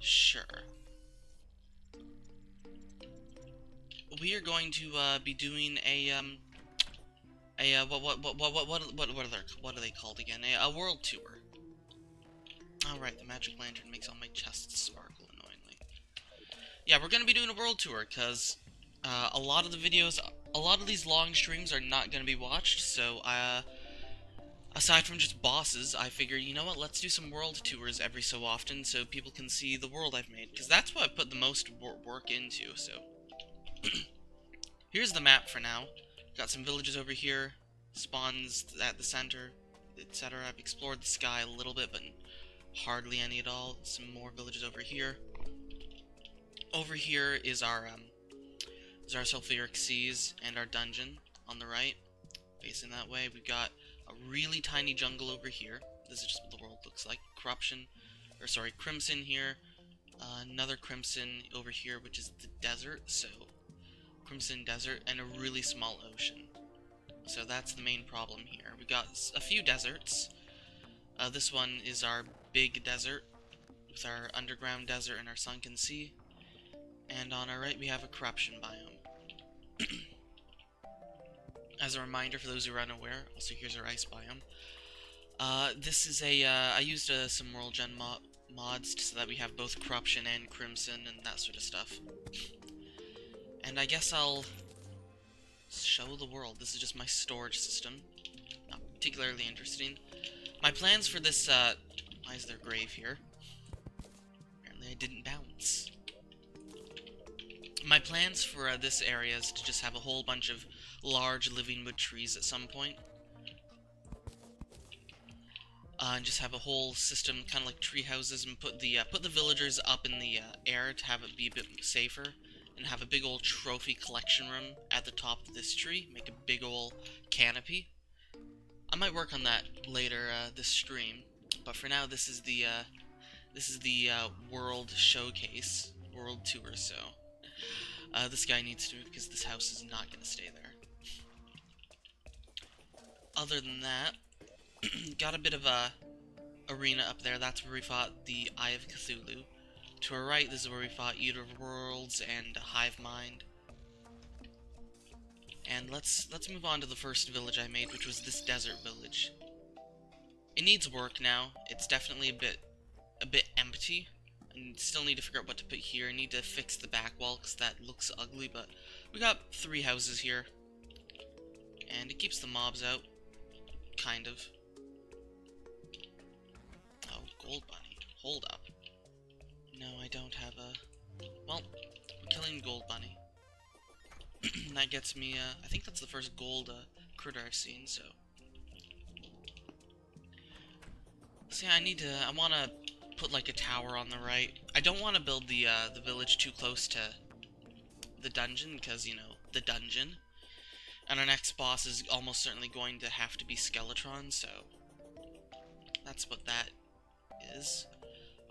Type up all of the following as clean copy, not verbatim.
Sure. We are going to be doing what are they called again? A world tour. Alright, the magic lantern makes all my chests sparkle annoyingly. Yeah, we're gonna be doing a world tour, because a lot of these long streams are not gonna be watched, so aside from just bosses, I figured, you know what, let's do some world tours every so often so people can see the world I've made, because that's what I put the most work into, so. Here's the map for now. Got some villages over here, spawns at the center, etc. I've explored the sky a little bit, but hardly any at all. Some more villages over here. Over here is our sulfuric seas and our dungeon on the right. Facing that way, we've got a really tiny jungle over here. This is just what the world looks like. Crimson here. Another crimson over here, which is the desert. So, crimson desert and a really small ocean. So that's the main problem here. We got a few deserts. This one is our big desert, with our underground desert and our sunken sea. And on our right we have a corruption biome. As a reminder for those who are unaware, also here's our ice biome. This is I used some World Gen mods so that we have both corruption and crimson and that sort of stuff. And I guess I'll show the world. This is just my storage system. Not particularly interesting. My plans for this, why is there a grave here? Apparently I didn't bounce. My plans for this area is to just have a whole bunch of large living wood trees at some point. And just have a whole system, kind of like tree houses, and put the villagers up in the air to have it be a bit safer. And have a big old trophy collection room at the top of this tree. Make a big old canopy. I might work on that later this stream, but for now this is the world showcase, world tour. So this guy needs to move because this house is not going to stay there. Other than that, got a bit of a arena up there. That's where we fought the Eye of Cthulhu. To our right, this is where we fought Eater of Worlds and Hive Mind. And let's move on to the first village I made, which was this desert village. It needs work now. It's definitely a bit empty, and still need to figure out what to put here. I need to fix the back wall because that looks ugly, but we got 3 houses here, and it keeps the mobs out, kind of. Oh, gold bunny. Hold up. No, I don't have a... Well, we're killing gold bunny. That gets me, I think that's the first gold critter I've seen, so... See, I want to put, like, a tower on the right. I don't want to build the village too close to the dungeon, because, you know, the dungeon. And our next boss is almost certainly going to have to be Skeletron, so... That's what that is.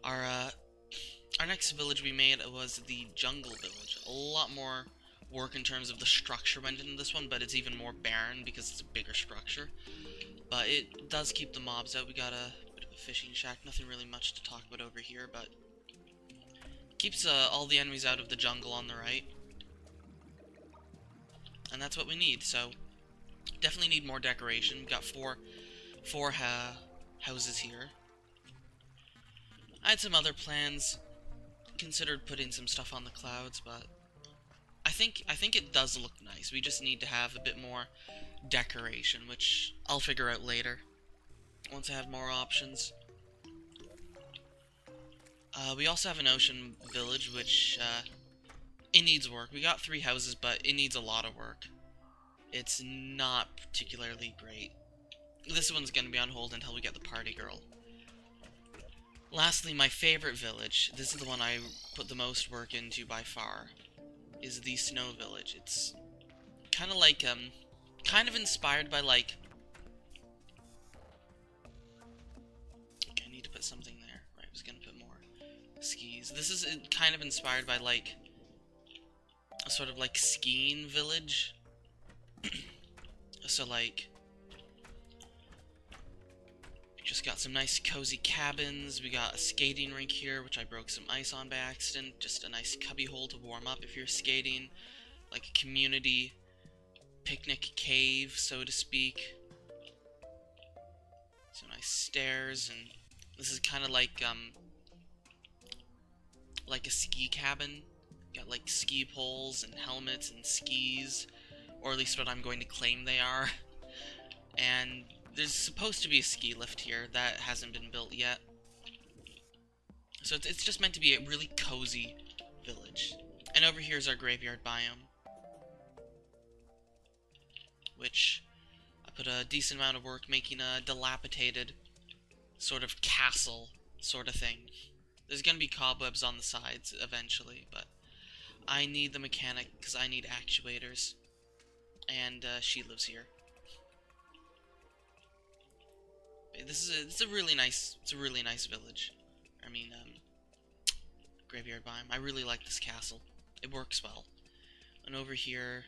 Our next village we made was the Jungle Village. A lot more work in terms of the structure went into this one, but it's even more barren because it's a bigger structure. But it does keep the mobs out. We got a bit of a fishing shack. Nothing really much to talk about over here, but keeps all the enemies out of the jungle on the right. And that's what we need, so definitely need more decoration. We've got four houses here. I had some other plans. Considered putting some stuff on the clouds, but I think it does look nice. We just need to have a bit more decoration, which I'll figure out later once I have more options. We also have an ocean village, which it needs work. We got 3 houses, but it needs a lot of work. It's not particularly great. This one's gonna be on hold until we get the party girl. Lastly, my favorite village, this is the one I put the most work into by far, is the Snow Village. It's kind of like, kind of inspired by, like... Okay, I need to put something there. Right, I was gonna put more skis. This is kind of inspired by, like, a sort of, like, skiing village. So, like... You just got some nice cozy cabins. We got a skating rink here, which I broke some ice on by accident. Just a nice cubby hole to warm up if you're skating. Like a community picnic cave, so to speak. So nice stairs, and this is kind of like a ski cabin. Got like ski poles and helmets and skis, or at least what I'm going to claim they are. And there's supposed to be a ski lift here that hasn't been built yet. So it's just meant to be a really cozy village. And over here is our graveyard biome, which I put a decent amount of work making a dilapidated sort of castle sort of thing. There's gonna be cobwebs on the sides eventually, but I need the mechanic because I need actuators. And she lives here. It's a really nice village. I mean, graveyard biome. I really like this castle. It works well. And over here,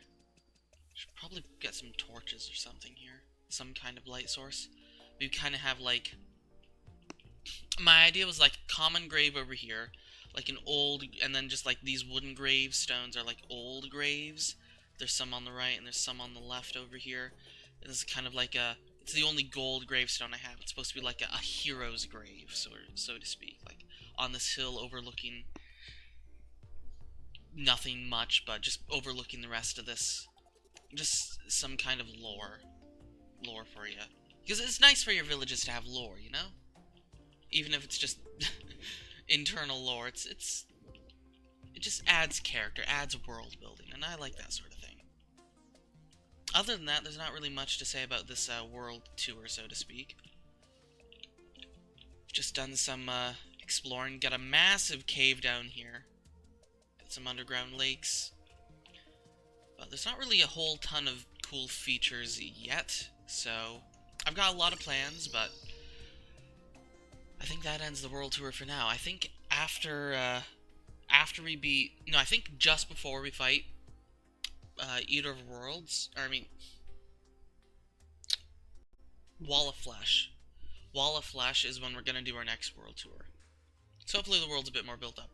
should probably get some torches or something here. Some kind of light source. We kind of have like, my idea was like common grave over here, like an old, and then just like these wooden gravestones are like old graves. There's some on the right and there's some on the left over here. And this is kind of like a, it's the only gold gravestone I have. It's supposed to be like a hero's grave, so to speak, like on this hill overlooking nothing much, but just overlooking the rest of this. Just some kind of lore for you, because it's nice for your villages to have lore, you know, even if it's just internal lore. It just adds character, adds world building, and I like that sort of thing. Other than that, there's not really much to say about this world tour, so to speak. Just done some exploring. Got a massive cave down here. Got some underground lakes. But there's not really a whole ton of cool features yet, so I've got a lot of plans, but I think that ends the world tour for now. I think after we beat... No, I think just before we fight Eater of Worlds, or I mean, Wall of Flesh. Wall of Flesh is when we're going to do our next world tour. So hopefully the world's a bit more built up.